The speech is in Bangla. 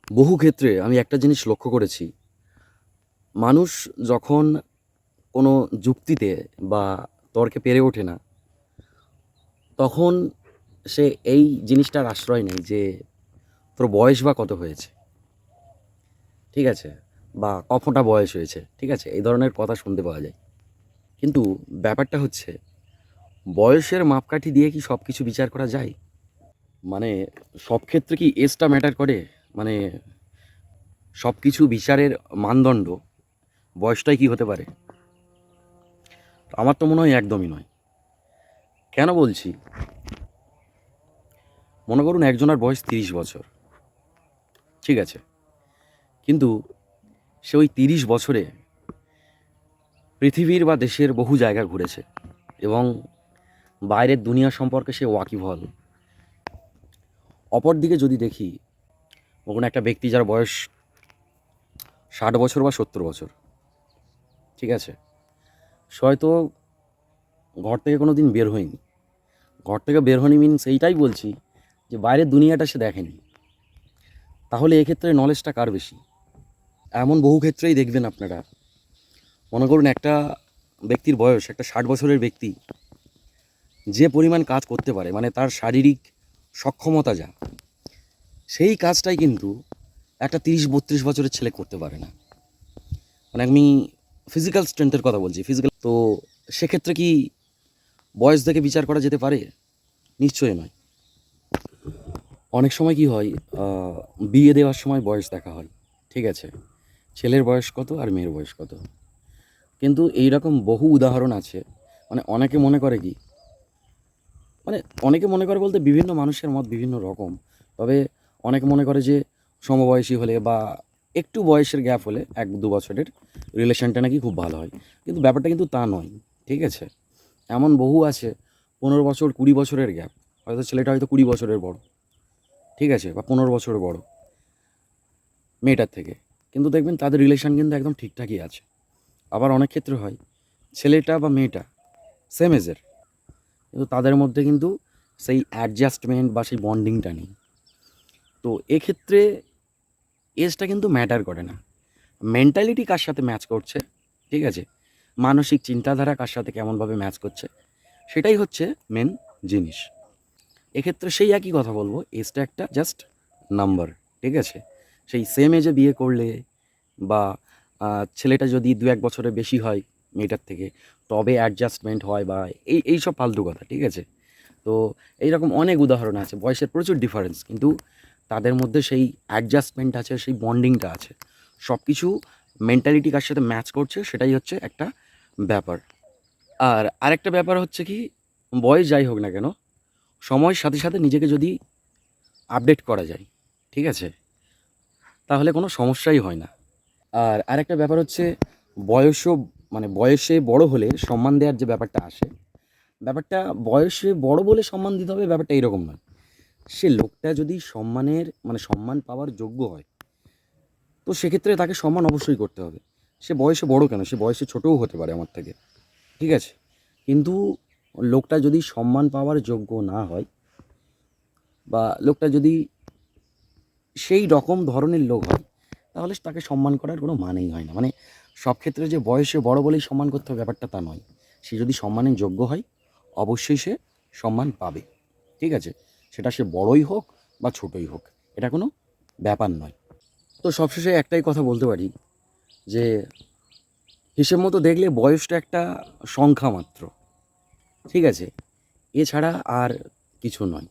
বহু ক্ষেত্রে আমি একটা জিনিস লক্ষ্য করেছি, মানুষ যখন কোনো যুক্তিতে বা তর্কে পেরে ওঠে না, তখন সে এই জিনিসটার আশ্রয় নেয় যে তোর বয়স বা কত হয়েছে, ঠিক আছে? বা কফোঁটা বয়স হয়েছে, ঠিক আছে? এই ধরনের কথা শুনতে পাওয়া যায়। কিন্তু ব্যাপারটা হচ্ছে, বয়সের মাপকাঠি দিয়ে কি সব কিছু বিচার করা যায়? মানে সব ক্ষেত্রে কি এজটা ম্যাটার করে? মানে সব কিছু বিচারের মানদণ্ড বয়সটাই কি হতে পারে? আমার তো মনে হয় একদমই নয়। কেন বলছি? মনে করুন একজনের বয়স ৩০ বছর, ঠিক আছে? কিন্তু সে ওই ৩০ বছরে পৃথিবীর বা দেশের বহু জায়গা ঘুরেছে এবং বাইরের দুনিয়া সম্পর্কে সে ওয়াকিবহাল। অপরদিকে যদি দেখি, কোনো একটা ব্যক্তি যার বয়স ৬০ বছর বা ৭০ বছর, ঠিক আছে? সে হয়তো ঘর থেকে কোনো দিন বের হয়নি। ঘর থেকে বের হয়নি মিনস এইটাই বলছি যে বাইরের দুনিয়াটা সে দেখেনি। তাহলে এক্ষেত্রে নলেজটা কার বেশি? এমন বহু ক্ষেত্রেই দেখবেন আপনারা। মনে করুন একটা ব্যক্তির বয়স, একটা ৬০ বছরের ব্যক্তি যে পরিমাণ কাজ করতে পারে, মানে তার শারীরিক সক্ষমতা যা, সেই কাজটাই কিন্তু একটা ৩০-৩২ বছরের ছেলে করতে পারে না। মানে আমি ফিজিক্যাল স্ট্রেংথের কথা বলছি, ফিজিক্যাল। তো সেক্ষেত্রে কি বয়স দেখে বিচার করা যেতে পারে? নিশ্চয়ই নয়। অনেক সময় কি হয়, বিয়ে দেওয়ার সময় বয়স দেখা হয়, ঠিক আছে? ছেলের বয়স কত আর মেয়ের বয়স কত। কিন্তু এই রকম বহু উদাহরণ আছে। মানে অনেকে মনে করে কি, মানে অনেকে মনে করে বলতে বিভিন্ন মানুষের মত বিভিন্ন রকম। তবে অনেকে মনে করে যে সমবয়সী হলে বা একটু বয়সের গ্যাপ হলে ১-২ বছরের রিলেশনটা নাকি খুব ভালো হয়। কিন্তু ব্যাপারটা কিন্তু তা নয়, ঠিক আছে? এমন বহু আছে ১৫ বছর ২০ বছরের গ্যাপ। হয়তো ছেলেটা হয়তো ২০ বছরের বড়, ঠিক আছে? বা ১৫ বছরের বড় মেয়েটার থেকে। কিন্তু দেখবেন তাদের রিলেশন কিন্তু একদম ঠিকঠাকই আছে। আবার অনেক ক্ষেত্রে হয় ছেলেটা বা মেয়েটা সেম এজের, কিন্তু তাদের মধ্যে কিন্তু সেই অ্যাডজাস্টমেন্ট বা সেই বন্ডিংটা নেই। তো এক্ষেত্রে এজটা কিন্তু ম্যাটার করে না। মেন্টালিটি কার সাথে ম্যাচ করছে, ঠিক আছে? মানসিক চিন্তাধারা কার সাথে কেমনভাবে ম্যাচ করছে, সেটাই হচ্ছে মেন জিনিস। এক্ষেত্রে সেই একই কথা বলবো, এজটা একটা জাস্ট নাম্বার, ঠিক আছে? সেই সেম এজে বিয়ে করলে বা ছেলেটা যদি ২-১ বছরের বেশি হয় মেয়েটার থেকে, তবে অ্যাডজাস্টমেন্ট হয় বা এইসব ফালতু কথা, ঠিক আছে? তো এইরকম অনেক উদাহরণ আছে। বয়সের প্রচুর ডিফারেন্স, কিন্তু তাদের মধ্যে সেই অ্যাডজাস্টমেন্ট আছে, সেই বন্ডিংটা আছে। সব কিছু মেন্টালিটি কার সাথে ম্যাচ করছে সেটাই হচ্ছে একটা ব্যাপার। আর আরেকটা ব্যাপার হচ্ছে কি, বয়স যাই হোক না কেন, সময়ের সাথে সাথে নিজেকে যদি আপডেট করা যায়, ঠিক আছে? তাহলে কোনো সমস্যাই হয় না। আর আরেকটা ব্যাপার হচ্ছে, বয়সও, মানে বয়সে বড় হলে সম্মান দেওয়ার যে ব্যাপারটা আসে, ব্যাপারটা বয়সে বড় বলে সম্মান দিতে হবে ব্যাপারটা এরকম নয়। সে লোকটা যদি সম্মানের, মানে সম্মান পাওয়ার যোগ্য হয়, তো সেক্ষেত্রে তাকে সম্মান অবশ্যই করতে হবে। সে বয়সে বড় কেন, সে বয়সে ছোটও হতে পারে আমার থেকে, ঠিক আছে? কিন্তু লোকটা যদি সম্মান পাওয়ার যোগ্য না হয়, বা লোকটা যদি সেই রকম ধরনের লোক হয়, তাহলে তাকে সম্মান করার কোনো মানেই হয় না। মানে সব ক্ষেত্রে যে বয়সে বড় বলেই সম্মান করতে হবে ব্যাপারটা তা নয়। সে যদি সম্মানের যোগ্য হয়, অবশ্যই সে সম্মান পাবে, ঠিক আছে? সেটা সে বড়ই হোক বা ছোটই হোক, এটা কোনো ব্যাপার নয়। তো সবশেষে একটাই কথা বলতে পারি যে, হিসেব মতো দেখলে বয়সটা একটা সংখ্যা মাত্র, ঠিক আছে? এছাড়া আর কিছু নয়।